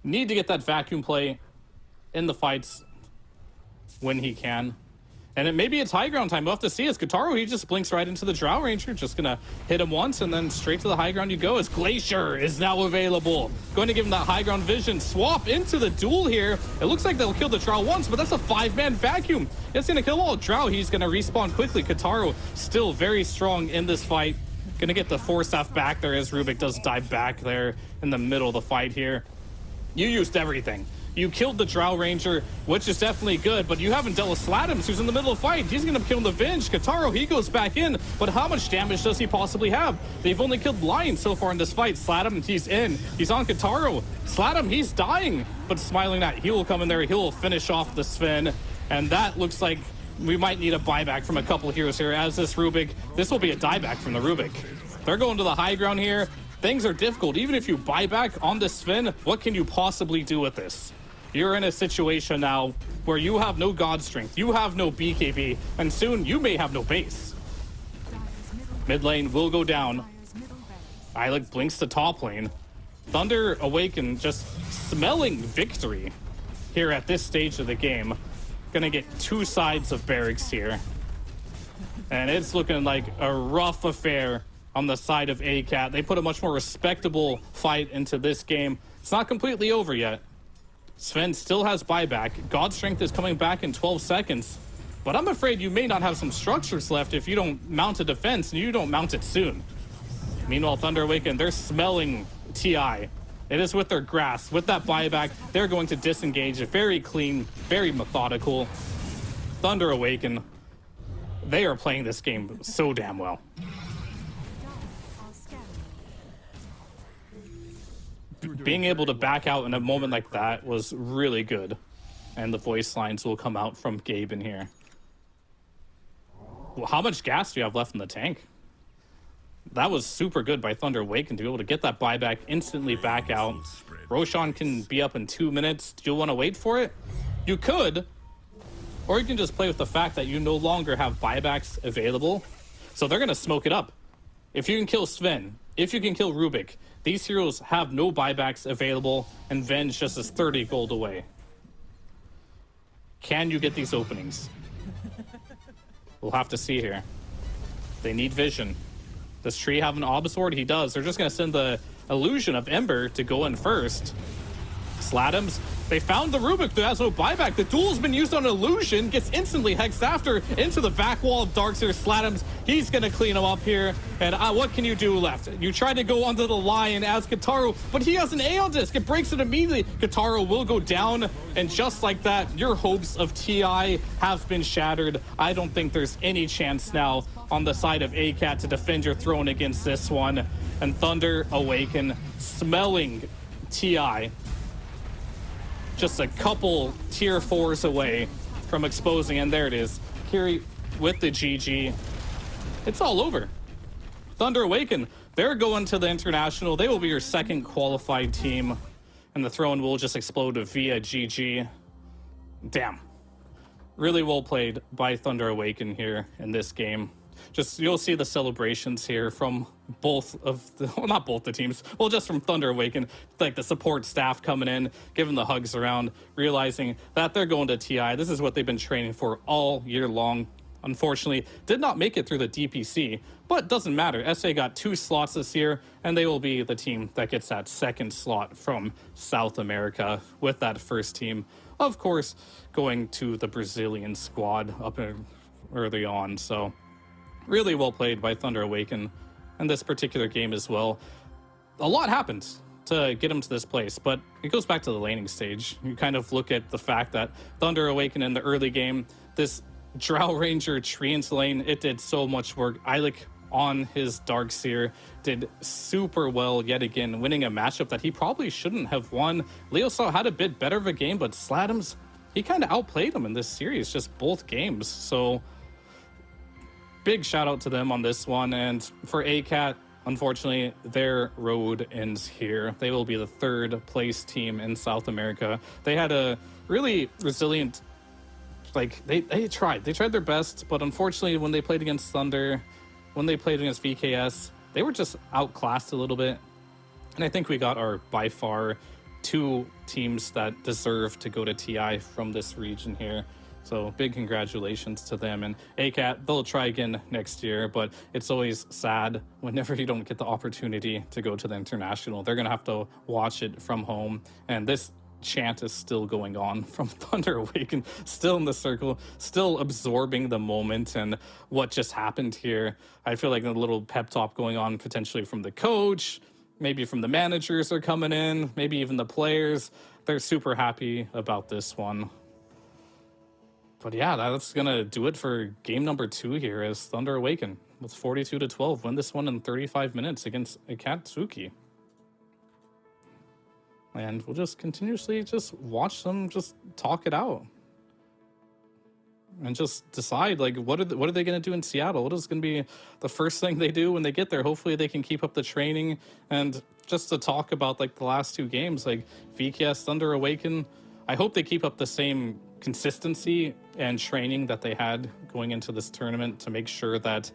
Need to get that vacuum play in the fights when he can. And maybe it's high ground time. We'll have to see. As Quintero, he just blinks right into the Drow Ranger. Just going to hit him once, and then straight to the high ground you go. As Glacier is now available. Going to give him that high ground vision. Swap into the duel here. It looks like they'll kill the Drow once, but that's a 5-man vacuum. It's going to kill all Drow. He's going to respawn quickly. Quintero still very strong in this fight. Going to get the Force Staff back there as Rubik does dive back there in the middle of the fight here. You used everything. You killed the Drow Ranger, which is definitely good, but you haven't dealt with Slatums, who's in the middle of the fight. He's going to kill the Vinge. Quintero, he goes back in, but how much damage does he possibly have? They've only killed Lion so far in this fight. Slatum, he's in. He's on Quintero. Slatum, he's dying, but Smiling Knight, he will come in there. He will finish off the Sven, and that looks like we might need a buyback from a couple heroes here. As this Rubik, this will be a dieback from the Rubik. They're going to the high ground here. Things are difficult. Even if you buy back on the Sven, what can you possibly do with this? You're in a situation now where you have no God Strength, you have no BKB, and soon you may have no base. Mid lane will go down. Ilek blinks to top lane. Thunder Awaken just smelling victory here at this stage of the game. Gonna get two sides of barracks here. And it's looking like a rough affair on the side of ACAT. They put a much more respectable fight into this game. It's not completely over yet. Sven still has buyback. God Strength is coming back in 12 seconds. But I'm afraid you may not have some structures left if you don't mount a defense, and you don't mount it soon. Meanwhile, Thunder Awaken, they're smelling TI. It is with their grasp. With that buyback, they're going to disengage. Very clean, very methodical. Thunder Awaken, they are playing this game so damn well. Being able to back out in a moment like that was really good. And the voice lines will come out from Gabe in here. Well, how much gas do you have left in the tank? That was super good by Thunder Awaken to be able to get that buyback, instantly back out. Roshan can be up in 2 minutes. Do you want to wait for it? You could. Or you can just play with the fact that you no longer have buybacks available. So they're going to smoke it up. If you can kill Sven, if you can kill Rubik, these heroes have no buybacks available, and Venge just is 30 gold away. Can you get these openings? We'll have to see here. They need vision. Does Tree have an Obsword? He does. They're just going to send the Illusion of Ember to go in first. Slatums, they found the Rubik that has no buyback. The duel's been used on Illusion, gets instantly hexed after into the back wall of Darkseer. Slatums, he's going to clean him up here. And what can you do left? You try to go onto the Lion as Quintero, but he has an Aeon Disc. It breaks it immediately. Quintero will go down, and just like that, your hopes of TI have been shattered. I don't think there's any chance now on the side of ACAT to defend your throne against this one. And Thunder Awaken smelling TI. Just a couple tier 4s away from exposing, and there it is. Kiri with the GG. It's all over. Thunder Awaken, they're going to the International. They will be your second qualified team, and the throne will just explode via GG. Damn. Really well played by Thunder Awaken here in this game. Just, you'll see the celebrations here from both of the, well, not both the teams, well, just from Thunder Awaken, like the support staff coming in, giving the hugs around, realizing that they're going to TI. This is what they've been training for all year long. Unfortunately, did not make it through the DPC, but doesn't matter. SA got 2 slots this year, and they will be the team that gets that second slot from South America with that first team. Of course, going to the Brazilian squad up early on, so really well played by Thunder Awaken in this particular game as well. A lot happened to get him to this place, but it goes back to the laning stage. You kind of look at the fact that Thunder Awaken in the early game, this Drow Ranger Treant's lane, it did so much work. Ilek on his Darkseer did super well yet again, winning a matchup that he probably shouldn't have won. Leosaw had a bit better of a game, but Slatums, he kind of outplayed him in this series, just both games. So big shout out to them on this one. And for ACAT, unfortunately, their road ends here. They will be the 3rd place team in South America. They had a really resilient, like, they tried their best, but unfortunately when they played against Thunder, when they played against VKS, they were just outclassed a little bit. And I think we got our by far two teams that deserve to go to TI from this region here. So big congratulations to them. And ACAT, they'll try again next year, but it's always sad whenever you don't get the opportunity to go to the international. They're going to have to watch it from home. And this chant is still going on from Thunder Awaken, still in the circle, still absorbing the moment and what just happened here. I feel like a little pep talk going on potentially from the coach, maybe from the managers are coming in, maybe even the players. They're super happy about this one. But yeah, that's going to do it for game number 2 here as Thunder Awaken with 42-12 win this one in 35 minutes against Akatsuki. And we'll just continuously just watch them just talk it out. And just decide, like, what are they going to do in Seattle? What is going to be the first thing they do when they get there? Hopefully they can keep up the training. And just to talk about, like, the last 2 games, like, VKS, Thunder Awaken, I hope they keep up the same consistency and training that they had going into this tournament to make sure that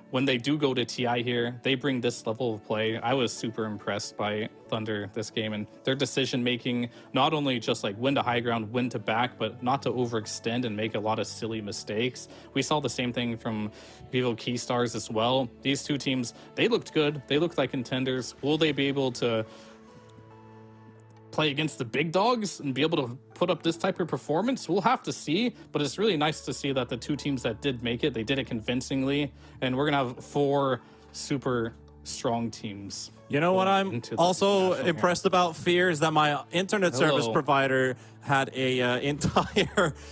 when they do go to TI here, they bring this level of play. I was super impressed by Thunder this game and their decision making, not only just like win to high ground, win to back, but not to overextend and make a lot of silly mistakes. We saw the same thing from Vivo Keystars as well. These 2 teams, they looked good. They looked like contenders. Will they be able to play against the big dogs and be able to put up this type of performance? We'll have to see, but it's really nice to see that the 2 teams that did make it, they did it convincingly, and we're gonna have 4 super strong teams. You know what I'm also impressed about, Fear, is that my internet service provider had a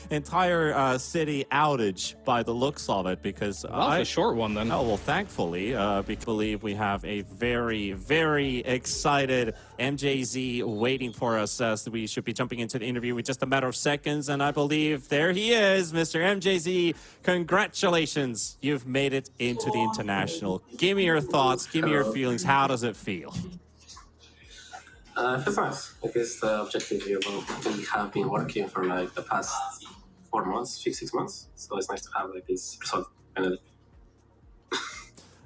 entire city outage by the looks of it, because a short one then. Oh, well, thankfully, I believe we have a very, very excited MJZ waiting for us. So we should be jumping into the interview with just a matter of seconds, and I believe there he is, Mr. MJZ. Congratulations, you've made it into the international. Give me your thoughts, give me your feelings. How does it feel? It feels nice. I guess the objective here, we have been working for like the past 4 months, 6 months. So it's nice to have like this result finally.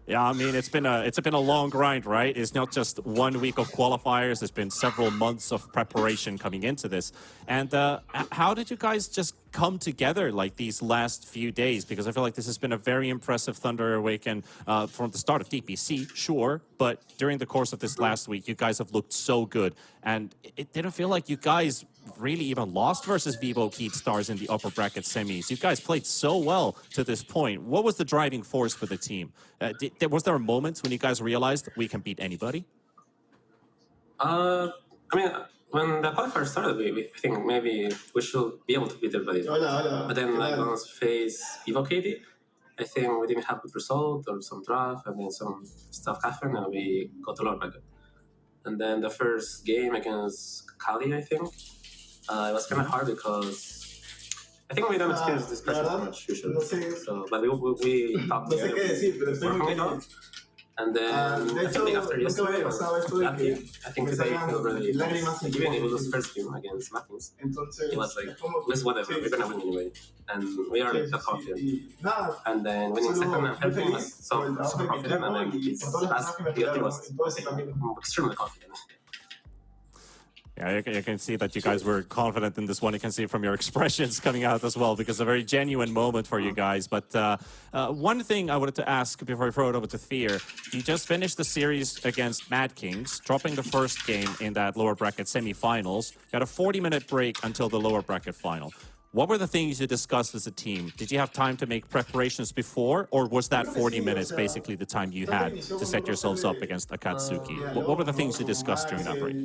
Yeah, I mean, it's been a long grind, right? It's not just 1 week of qualifiers. It's been several months of preparation coming into this. And how did you guys just come together like these last few days? Because I feel like this has been a very impressive Thunder Awaken from the start of DPC, sure, but during the course of this last week, you guys have looked so good. And it didn't feel like you guys really even lost versus Vivo Keystars in the upper bracket semis. You guys played so well to this point. What was the driving force for the team? Was there a moment when you guys realized we can beat anybody? I mean, when the qualifier started, we think maybe we should be able to beat everybody. But then, like, once we faced Vivo KD, I think we didn't have a good result or some draft, and then some stuff happened, and we got to lower bracket. And then the first game against Kali, I think, it was kind of hard because I think we don't experience this pressure so much usually. So, but we talked together, working it out. And then I think after yesterday, I think today I feel really nice. Like, even if we lose first game against Martins, it was like, let's whatever, we're gonna win anyway. And we are like that confident. And then winning second and third game was so super confident, and then the other was extremely confident. Yeah, you can see that you guys were confident in this one. You can see from your expressions coming out as well, because it's a very genuine moment for you guys. But one thing I wanted to ask before I throw it over to Fear, you just finished the series against Mad Kings, dropping the first game in that lower bracket semifinals. You had a 40-minute break until the lower bracket final. What were the things you discussed as a team? Did you have time to make preparations before, or was that 40 minutes basically the time you had to set yourselves up against Akatsuki? What were the things you discussed during that break?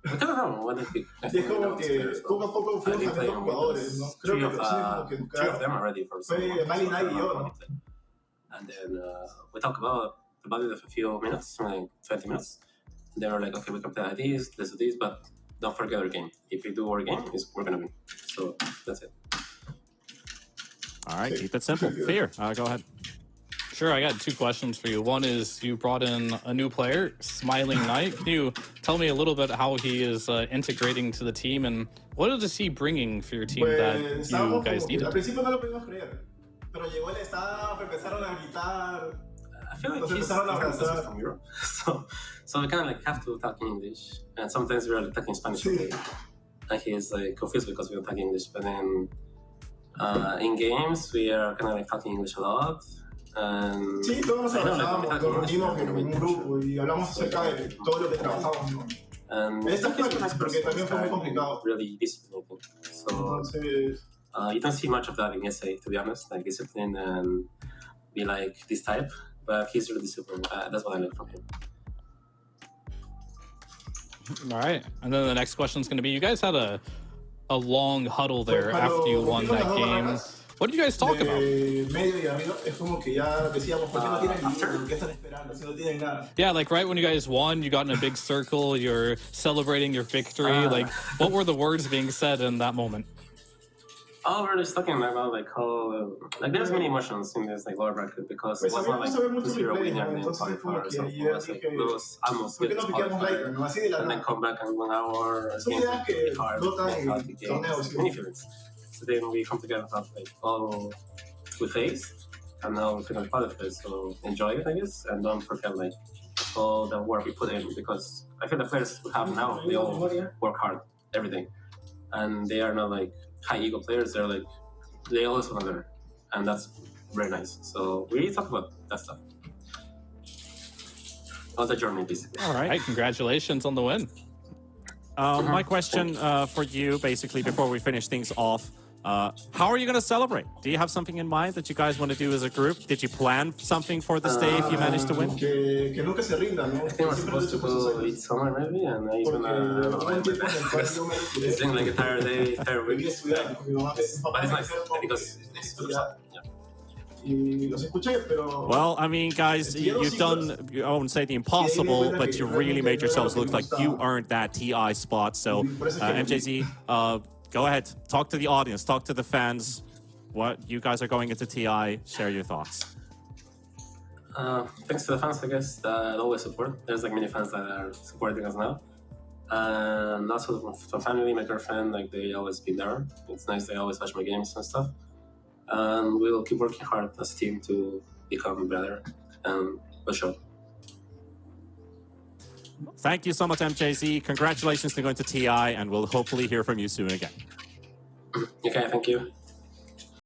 I don't know what it be. I think I've been playing with three of them already for some months. And then we talk about it a few minutes, like 20 minutes. They were like, okay, we can play like this, let's do this, but don't forget our game. If we do our game, we're gonna win. So that's it. All right, keep it simple. Fear, go ahead. Sure, I got 2 questions for you. One is you brought in a new player, Smiling Knight. Can you tell me a little bit how he is integrating to the team, and what is he bringing for your team that you guys needed? I feel like he's from Europe, so we kind of like have to talk in English, and sometimes we're like talking Spanish. And he's like confused because we don't talk English, but then in games we are kind of like talking English a lot. And Sí, todos nos abrazábamos, nos reunimos en un grupo y hablamos acerca de todo lo que trabajamos, ¿no? And Esta fue porque también fue muy complicado. really disciplined. So Entonces, you don't see much of that in SA, to be honest, like discipline and be like this type. But he's really disciplined. That's what I like from him. All right. And then the next question is going to be, you guys had a long huddle there after you won that game. What did you guys talk about? Medio y arriba, es como que ya decíamos, ¿por qué no tienen nada? ¿Qué están esperando si no tienen nada? Yeah, like right when you guys won, you got in a big circle, you're celebrating your victory. Like, what were the words being said in that moment? Oh, we're just talking about like how like there's many emotions in this like lower bracket because it was not like 2-0 winner and then qualifier or something. It was like those almost good qualifier and then come back and 1 hour against really hard, like, games, many feelings. So then we come together and have like all we faced, and now we're gonna qualify. So enjoy it, I guess, and don't forget like all the work we put in because I feel the players we have now they all work hard, everything, and they are not like high ego players. They're like they always want to learn, and that's very nice. So we really talk about that stuff. All the journey, basically. All right. Hey, congratulations on the win. My question for you, basically, before we finish things off, how are you going to celebrate? Do you have something in mind that you guys want to do as a group? Did you plan something for this day if you managed to win? Que nunca se rindan, ¿no? I think we're supposed to go eat somewhere maybe, and he's gonna it's been like a tired day, tired week. But it's nice because it's good. Yeah. Well, I mean, guys, you've done, I won't say the impossible, but you really made yourselves look like you earned that TI spot. So, MJZ, go ahead, talk to the audience, talk to the fans. What you guys are going into TI, share your thoughts. Thanks to the fans, I guess, that always support. There's like many fans that are supporting us now. And also from family, my girlfriend, like they always be there. It's nice, they always watch my games and stuff. And we'll keep working hard as a team to become better and we'll show. Thank you so much, MJZ. Congratulations to going to TI, and we'll hopefully hear from you soon again. Okay, thank you.